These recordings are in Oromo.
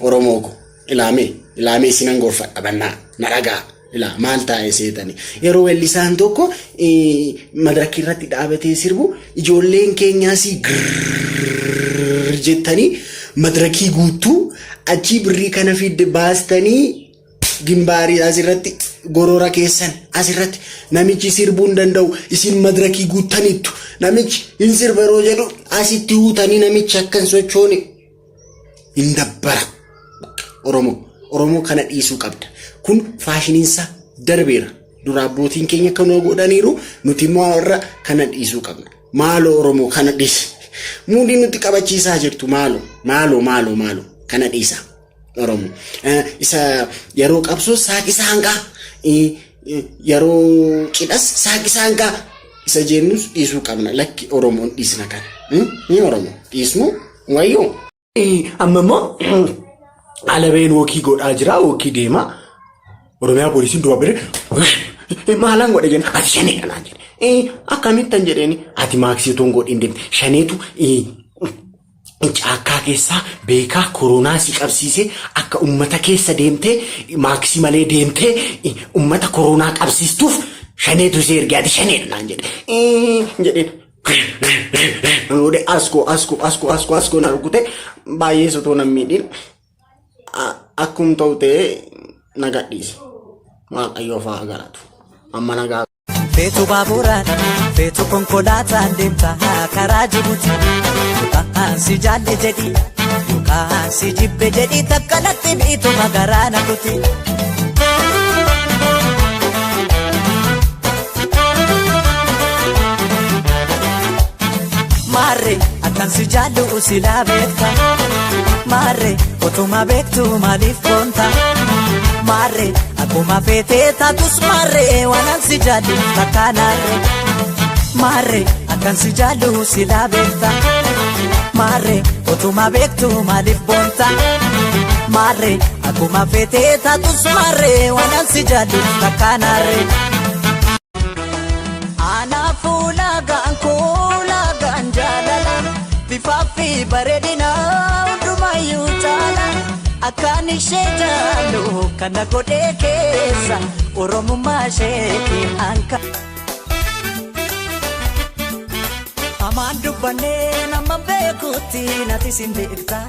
Oromoko ilame sinan gorfa abanna naraga ila malta esetani yeroo wellisaan tokko madraki irratti dhaabatee sirbu ijoolleen keenyaa si jettani madraki guutuu achi birrii kana fidde baastanii gimbaari asirratti gorora keessan asirratti namichi sirbuun danda'u isin madraki guutanitu namichi in sirbero jedhu asitti huutanii namichi akkan sochoone indabbara Oromo kana dhiisuu qabda kun faashiniinsa darbeera dura abbootiin keenya kan godhaniiru nuti immoo warra kana dhiisuu qabna maalo Oromo kana dhiisi muudi nuti qabachiisaa jirtu maalo kana dhiisa Oromo isa yeroo qabsoo saaqisa hanga yeroo cidhas saaqisa hanga isa jennus dhiisuu qabna lakki Oromoon dhiisna kana ni Oromo dhiismu wayyo amma Alabeen wokii godhaa jira wokii deema Oromiyaa poolisiin du'a bire maalaan godhe jenna ati shaneedha naan jedhe akkamittan jedheeni ati maaksituun godhin deemte shaneetu caakkaa keessaa beekaa koronaa si qabsiise akka ummata keessa deemte maaksii malee deemte ummata koronaa qabsiistuuf shaneetu si erge ati shaneedha naan jedhe Ode asko na rukute baay'ee sotoo nammiidhin akkum ta'utee nagadhiise waaqayyoo fa'aa galatu amma nagaa feetu baaburaan feetu konkolaataan deemta karaa jibuuti yookaan si jaalle jedhi yookaan si jibbe jedhi takkanatti biitu magaraa nakuti maarre akkan si jaallu usilaa beekta Mare, otuma bektu malif konta Mare, akuma fete tatus mare Wanan si jadu takanare Mare, akan si jadu sila bekta Mare, otuma bektu malif konta Mare, akuma fete tatus mare Wanan si jadu takanare Ana fulagan kulagan jalala Bifafi baredina Akani shejalo kana kode kesa Oromummaa sheeki anka Amaan dubbannee nama beekutti nati sin beekta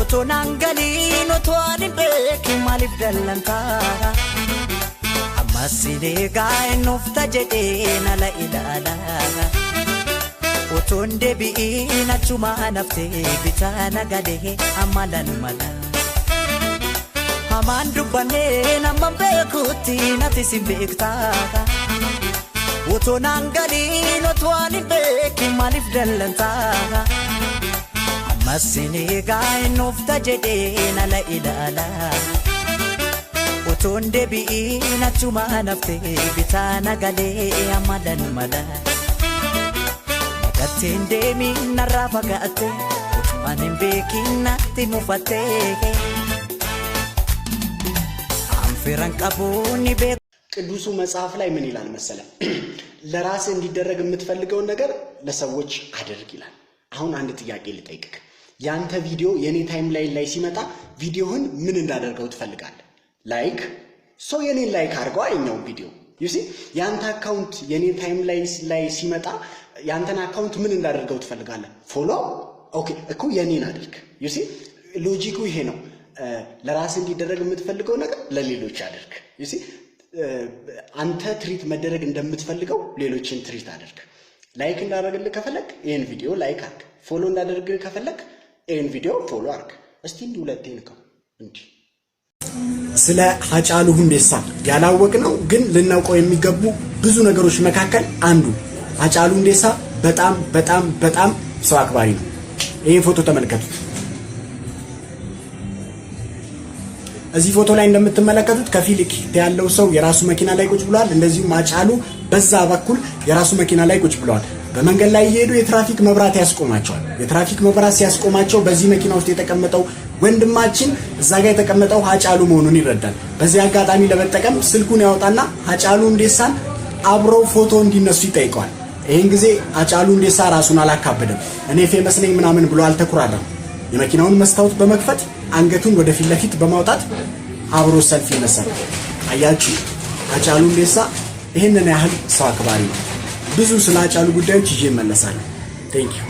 Otoo naan galiin otoo ani beekin maaliif dallantaa Ammas silee gaa'een ufta jedhee nala ilaala Oton deebiin achuma naftee bitaa nagadee amalan mala Hamaan dubbannee nama beekutti nati sin beektaa Otoo naan galiin otoo ani beekin maaliif dallantaa Ammas silee gaa'een ufta jedhee nala ilaala Oton deebiin achuma naftee bitaa nagadee amalan mala Gatiin deemi narraa fagaate waan hin beekin natti mufatte አንፈራን ቀቡኒ ቤ ቅዱሱ መጽሐፍ ላይ ምን ይላል መሰለ ለራስ እንዲደረግ የምትፈልገው ነገር ለሰዎች አድርግ ይላል አሁን አንድ ጥያቄ ልጠይቅክ ያንተ ቪዲዮ የኔ ታይምላይን ላይ ሲመጣ ቪዲዮህን ምን እንዳደርገው ትፈልጋለህ ላይክ ሶ የኔ ላይክ አድርገው አይኛው ቪዲዮ you see ያንተ አካውንት የኔ ታይምላይን ላይ ሲመጣ ያንተን አካውንት ምን እንዳደርገው ትፈልጋለህ ፎሎ ኦኬ እኮ የኔን አድርግ you see ሎጂኩ ይሄ ነው ለራስ እንዲደረግ የምትፈልገው ነገር ለሌሎች አድርግ you see አንተ ትሪት መደረግ እንደምትፈልገው ሌሎችን ትሪት አድርግ ላይክ እንዳደረግልህ ከፈለክ ይሄን ቪዲዮ ላይክ አድርግ ፎሎ እንዳደረግልህ ከፈለክ ይሄን ቪዲዮ ፎሎ አድርግ እስቲ እንዲ ሁለቴ ንከው እንዲ ስለ ሀጫሉ ሁንዴሳ ያላወቅነው ግን ልናውቀው የሚገቡ ብዙ ነገሮች መካከል አንዱ ሀጫሉ ሁንዴሳ በጣም ሰው አክባሪ ነው ይሄን ፎቶ ተመልከቱት እዚህ ፎቶ ላይ እንደምትመለከቱት ከፊልክ ያለው ሰው የራሱ መኪና ላይ ቁጭ ብሏል እንደዚሁም ሀጫሉ በዛ በኩል የራሱ መኪና ላይ ቁጭ ብሏል በመንገድ ላይ እየሄዱ የትራፊክ መብራት ያስቆማቸዋል የትራፊክ መብራት ሲያስቆማቸው በዚህ መኪና ውስጥ የተቀመጠው ወንድማችን እዛ ጋር የተቀመጠው ሀጫሉ መሆኑን ይረዳል በዚህ አጋጣሚ ለመጠቀም ስልኩን ያወጣና ሀጫሉ ሁንዴሳን አብሮ ፎቶ እንዲነሱ ይጠይቀዋል ይሄን ጊዜ ሀጫሉ ሁንዴሳ ራሱን አላካበደም እኔ ፌመስ ነኝ ምናምን ብሎ አልተኩራራም የመኪናውን መስታወት በመክፈት አንገቱን ወደ ፊት ለፊት በማውጣት አብሮ ሰልፍ ይነሳል። አያችሁ ሃጫሉ ሁንዴሳ ይሄንን ያህል ሰው አክባሪ ነው። ብዙ ስለ ሃጫሉ ጉዳዮች ይዤ እመለሳለሁ። ቴንክ ዩ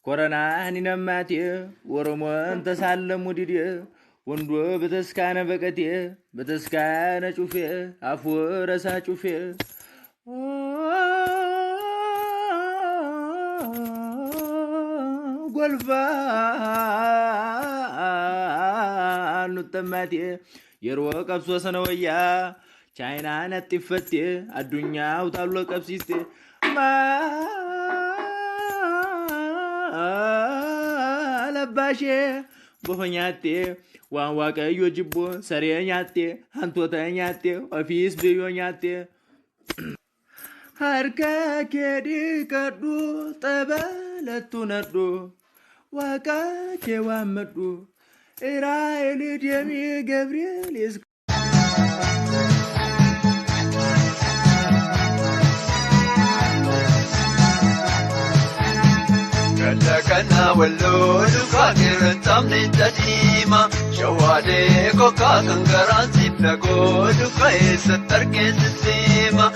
ኮረናኒ ነማቴ ወሮሞን ተሳለሙ ዲዲ ወንዶ በተስካነ በቀቴ በተስካነ ጩፌ አፎ ረሳ ጩፌ ጎልፋ ኑተማቴ የሮ ቀብሶ ሰነወያ ቻይና ነጥፈቴ አዱኛው ታሎ ቀብሲስቴ ለባሼ ቦኛቴ ዋንዋቀዮ ጅቦ ሰሬኛቴ አንቶተኛቴ ኦፊስ ብዮኛቴ ሀርከ ኬዲ ቀዱ ጠበለቱ ነዱ ዋቃቼ ዋመዱ ኢራኤል ደሚ ገብርኤል Kana wallo duka kirantam ni tadima shawade ko ka kangaran sipna go duka esatar ke sima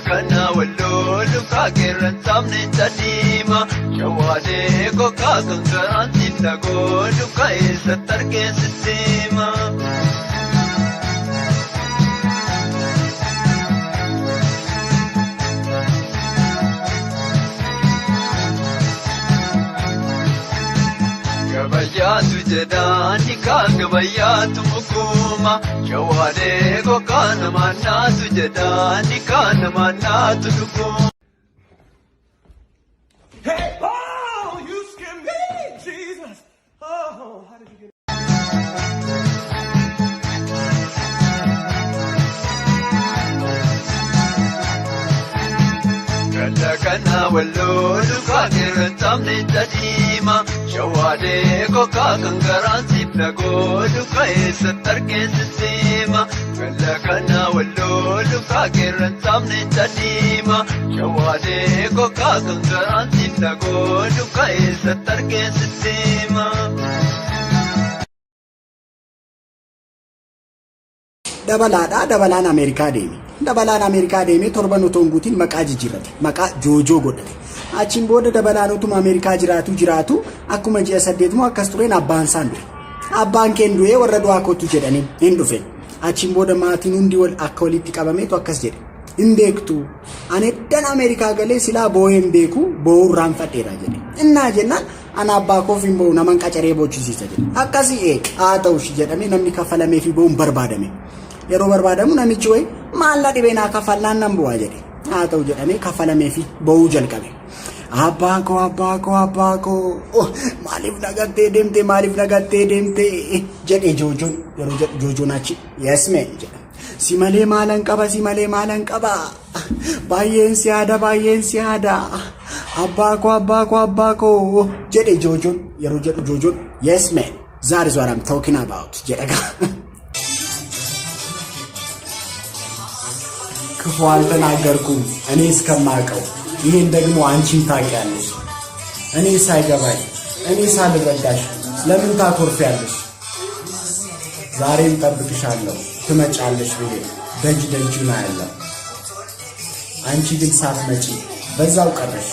kana wallo duka kirantam ni tadima shawade ko ka kangaran sipna go duka esatar ke sima Gabayatu jedani ka gabayatu mukuma shawade ko kana manatu jedani kana manatu dukuma Hey, oh, you scared me, Jesus. Oh, how did you get Kana wallo duka kirantam ni tadima shawade ko ka kangaran sipna go duka esatar ke sima kana wallo duka kirantam ni tadima shawade ko ka kangaran sipna go duka esatar ke sima dabalaan Ameerikaa deeme. Dabalaan Ameerikaa deemee torban utonguutiin maqaa jijjiirrate. Maqaa joojoo godhate. Achiin booda dabalaan utuma Ameerikaa jiraatu akkuma ji'a 8 moo akkas tureen abbaan isaan du'e. Abbaan keen du'ee warra du'aa kottu jedhanii hin dhufe. Achiin booda maatiin hundi akka walitti qabameetu akkas jedhe. Hin beektu ani dan Ameerikaa galee silaa boo'ee hin beeku boo'urraan fadheera jedhe. Innaa jennaan ana abbaa koof hin boo'u naman qacaree boochisiisa jedhe. Akkasii haa ta'ushi jedhamee namni kafalamee fi boo'uun barbaadame. Yeroo barbaadamu namichi wayi maalla dhibeenaa kafallaan nan bu'aa jedhe. Haa ta'u jedhamee kafalamee fi boo'uu jalqabe. Abbaa koo maaliif nagattee deemte jedhe joojoon yeroo jedhu joojoon achi yes me jedha. Si malee maalan qaba baay'een si yaada abbaa koo jedhe joojoon yeroo jedhu joojoon yes man that is what I'm talking about jedha. ክፉ አልተናገርኩም እኔ እስከማውቀው ይሄን ደግሞ አንቺም ታውቂያለሽ። እኔ ሳይገባኝ እኔ ሳልረዳሽ ለምን ታኮርፊያለሽ? ዛሬም ጠብቅሻለሁ ትመጫለሽ ብዬ ደጅና ያለው አንቺ ግን ሳትመጪ በዛው ቀረሽ።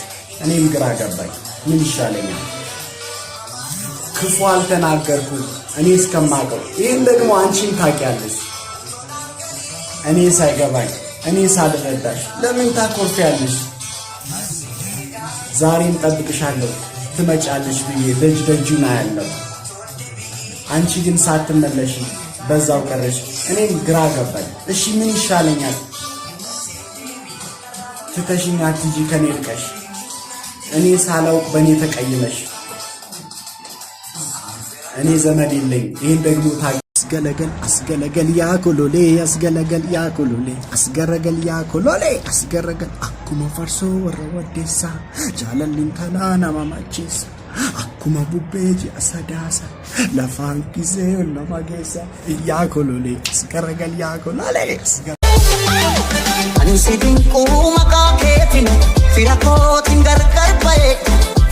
እኔም ግራ ገባኝ ምን ይሻለኛል? ክፉ አልተናገርኩም እኔ እስከማውቀው ይሄን ደግሞ አንቺም ታውቂያለሽ። እኔ ሳይገባኝ እኔ ሳልረዳሽ ለምን ታኮርፊያለሽ? ዛሬም ጠብቅሻለሁ ትመጫለሽ ብዬ ደጅ ደጁን አያለሁ። አንቺ ግን ሳትመለሽ በዛው ቀረሽ። እኔም ግራ ገባኝ። እሺ ምን ይሻለኛል? ትተሽኝ አትሂጂ ከኔ ርቀሽ፣ እኔ ሳላውቅ በእኔ ተቀይመሽ። እኔ ዘመድ የለኝ ይህን ደግሞ አስገለገል አስገለገል ያኮሎሌ አስገለገል ያኮሎሌ አስገረገል ያኮሎሌ አስገረገል አኩማ ፈርሶ ወረ ወዴሳ ጃለሊን ተናና ማማቺስ አኩማ ቡቤጅ አሰዳሳ ለፋን ጊዜ ለማጌሳ ያኮሎሌ አስገረገል ያኮሎሌ አንሲድን ቁመቃ ኬቲን ፊራኮቲን ገርገር በዬ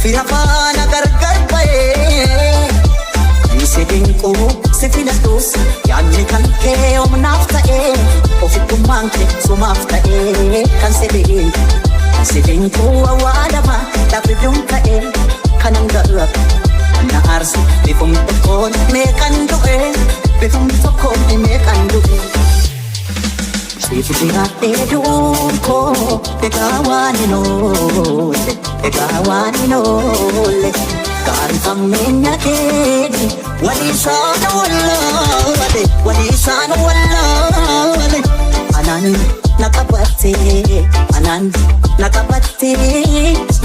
ፊራፋና ገርገር በዬ Sidinku sifilatus yaanni kan kee omnaaf ta'e ofittummaan kee sumaaf ta'e kan sidinku awwaalama dhabduun ka'e kan hangarra na aarsu bifum tokkoon meeqan du'e bifum tokkoon meeqan du'e Sifiraatee du'uun koo egaa waan hin oolle egaa waan hin oolle Kaarifammeenya keeti waliisaan wallaale anaan naqabatte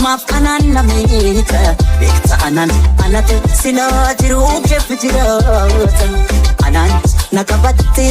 maaf anaan namiita beekta anaan anatu silaa jiru keef jiraata anaan naqabatte